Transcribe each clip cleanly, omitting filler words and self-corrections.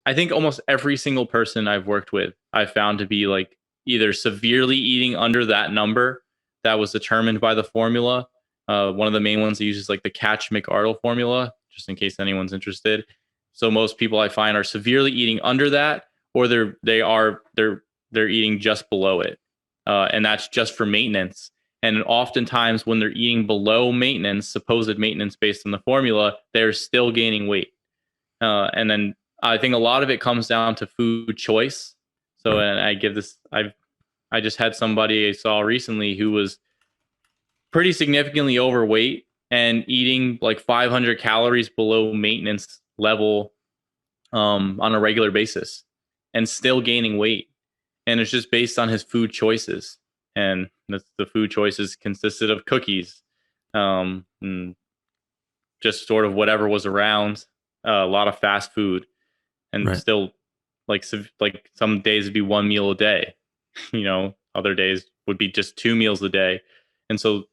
I think almost every single person I've worked with, I've found to be like either severely eating under that number that was determined by the formula. One of the main ones that uses like the Catch McArdle formula, just in case anyone's interested. So most people I find are severely eating under that, or they're eating just below it, and that's just for maintenance. And oftentimes, when they're eating below maintenance, supposed maintenance based on the formula, they're still gaining weight. And then I think a lot of it comes down to food choice. So, Right. and I just had somebody I saw recently who was pretty significantly overweight and eating like 500 calories below maintenance level on a regular basis and still gaining weight. And it's just based on his food choices. And the food choices consisted of cookies, and just sort of whatever was around, a lot of fast food, and Right. still like some days would be one meal a day, other days would be just two meals a day. And so,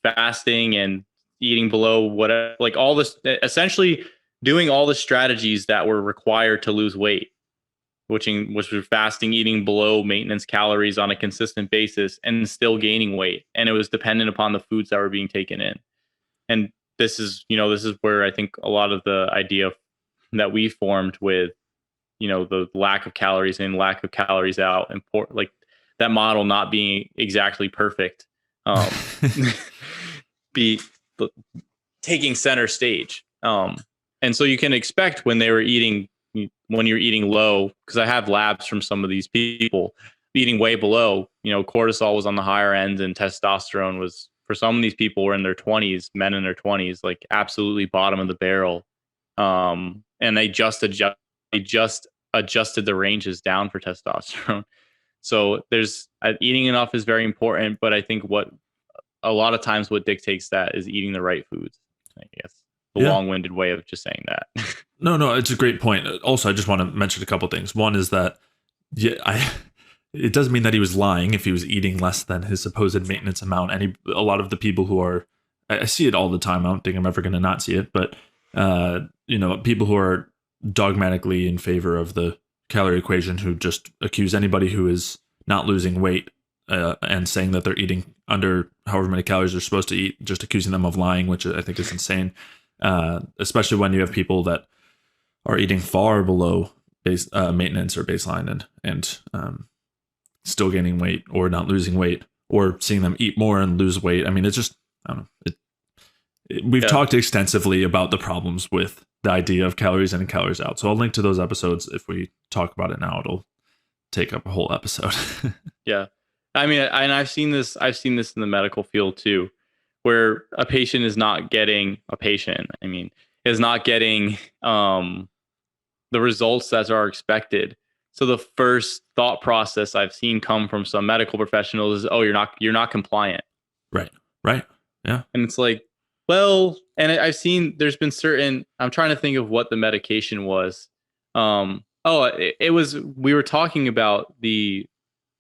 fasting and eating below whatever, like all this, essentially doing all the strategies that were required to lose weight, which were fasting, eating below maintenance calories on a consistent basis, and still gaining weight. And it was dependent upon the foods that were being taken in. And this is where I think a lot of the idea that we formed with, the lack of calories in, lack of calories out, and like that model not being exactly perfect, be taking center stage. And so you can expect when you're eating low, because I have labs from some of these people eating way below, cortisol was on the higher end and testosterone was, for some of these people were in their 20s, men in their 20s, like absolutely bottom of the barrel. And they just adjusted the ranges down for testosterone. So eating enough is very important, but I think what a lot of times what dictates that is eating the right foods. I guess the Yeah. long-winded way of just saying that. No, no, it's a great point. Also, I just want to mention a couple things. One is that yeah, it doesn't mean that he was lying if he was eating less than his supposed maintenance amount. A lot of the people who are, I see it all the time. I don't think I'm ever going to not see it, but people who are dogmatically in favor of the calorie equation, who just accuse anybody who is not losing weight and saying that they're eating under however many calories they're supposed to eat, just accusing them of lying, which I think is insane. Especially when you have people that are eating far below maintenance or baseline and still gaining weight or not losing weight, or seeing them eat more and lose weight. I mean, it's just, I don't know. We've Yeah. talked extensively about the problems with the idea of calories in and calories out. So I'll link to those episodes. If we talk about it now, it'll take up a whole episode. Yeah. I mean, and I've seen this in the medical field too, where I mean, is not getting the results that are expected. So the first thought process I've seen come from some medical professionals is, "Oh, you're not compliant." Right. Right. Yeah. And it's like, well, and I've seen there's been certain, I'm trying to think of what the medication was. It was, we were talking about some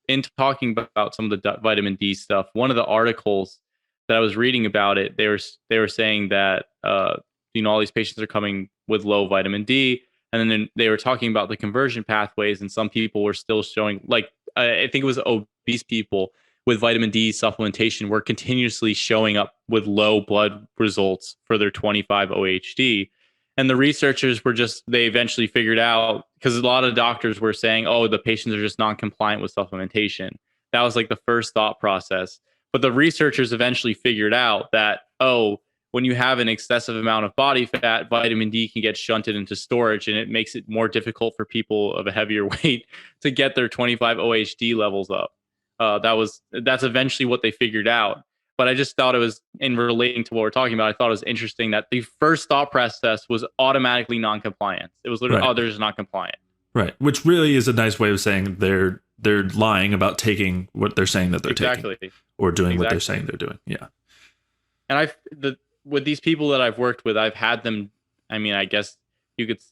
of the vitamin D stuff. One of the articles that I was reading about it, they were saying that all these patients are coming with low vitamin D, and then they were talking about the conversion pathways, and some people were still showing, like, I think it was obese people with vitamin D supplementation were continuously showing up with low blood results for their 25 OHD. And the researchers they eventually figured out, because a lot of doctors were saying, oh, the patients are just non-compliant with supplementation. That was like the first thought process. But the researchers eventually figured out that, oh, when you have an excessive amount of body fat, vitamin D can get shunted into storage, and it makes it more difficult for people of a heavier weight to get their 25 OHD levels up. That's eventually what they figured out. But I just thought it was, in relating to what we're talking about, I thought it was interesting that the first thought process was automatically non-compliance. It was literally, Right. oh, they're just not compliant. Right. Which really is a nice way of saying they're lying about taking what they're saying that they're taking, Exactly. or doing what they're Exactly. saying they're doing. Yeah. And with these people that I've worked with, I've had them. I mean, I guess you could.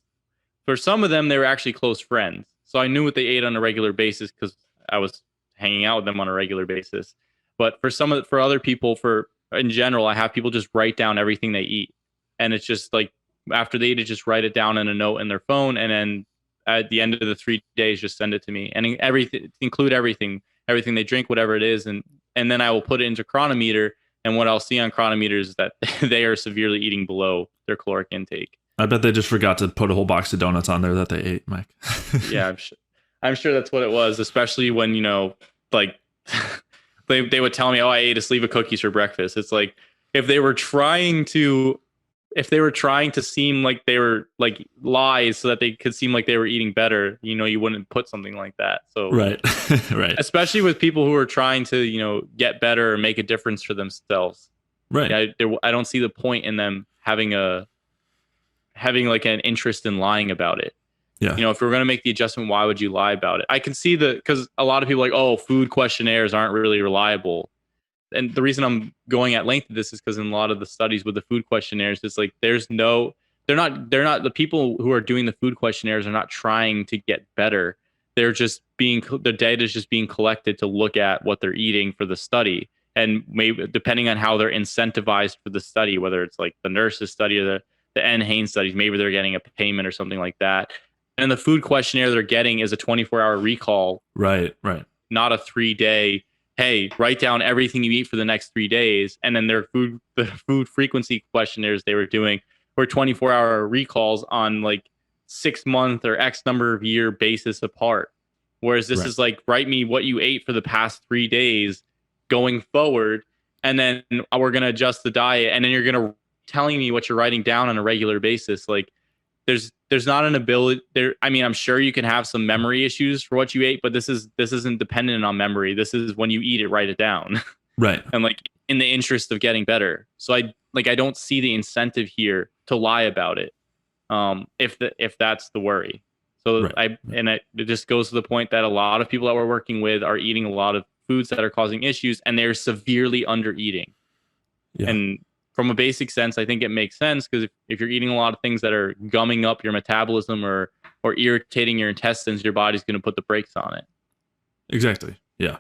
For some of them, they were actually close friends, so I knew what they ate on a regular basis because I was hanging out with them on a regular basis. But for other people, for in general, I have people just write down everything they eat, and it's just like after they eat it, just write it down in a note in their phone, and then at the end of the 3 days, just send it to me and everything, include everything they drink, whatever it is, and then I will put it into Chronometer. And what I'll see on Chronometers is that they are severely eating below their caloric intake. I bet they just forgot to put a whole box of donuts on there that they ate, Mike. Yeah, I'm sure that's what it was, especially when, like they would tell me, oh, I ate a sleeve of cookies for breakfast. It's like if they were trying to seem like they were like lies so that they could seem like they were eating better, you wouldn't put something like that. So Right. Right. especially with people who are trying to, get better or make a difference for themselves. Right. I don't see the point in them having like an interest in lying about it. Yeah. If we're going to make the adjustment, why would you lie about it? I can see because a lot of people are like, oh, food questionnaires aren't really reliable. And the reason I'm going at length of this is because in a lot of the studies with the food questionnaires, it's like they're not the people who are doing the food questionnaires are not trying to get better. The data is just being collected to look at what they're eating for the study. And maybe depending on how they're incentivized for the study, whether it's like the nurses study or the N. Haynes studies, maybe they're getting a payment or something like that. And the food questionnaire they're getting is a 24-hour recall. Right. Right. Not a 3-day, hey, write down everything you eat for the next 3 days. And then the food frequency questionnaires they were doing were 24-hour recalls on like 6-month or X number of year basis apart. Whereas this is like, write me what you ate for the past 3 days going forward. And then we're going to adjust the diet. And then you're going to telling me what you're writing down on a regular basis. Like there's not an ability there. I mean, I'm sure you can have some memory issues for what you ate, but this isn't dependent on memory. This is when you eat it, write it down. Right. And like in the interest of getting better. So I don't see the incentive here to lie about it. If that's the worry. So it just goes to the point that a lot of people that we're working with are eating a lot of foods that are causing issues and they're severely under eating. Yeah. And from a basic sense, I think it makes sense because if you're eating a lot of things that are gumming up your metabolism or irritating your intestines, your body's going to put the brakes on it. Exactly. Yeah.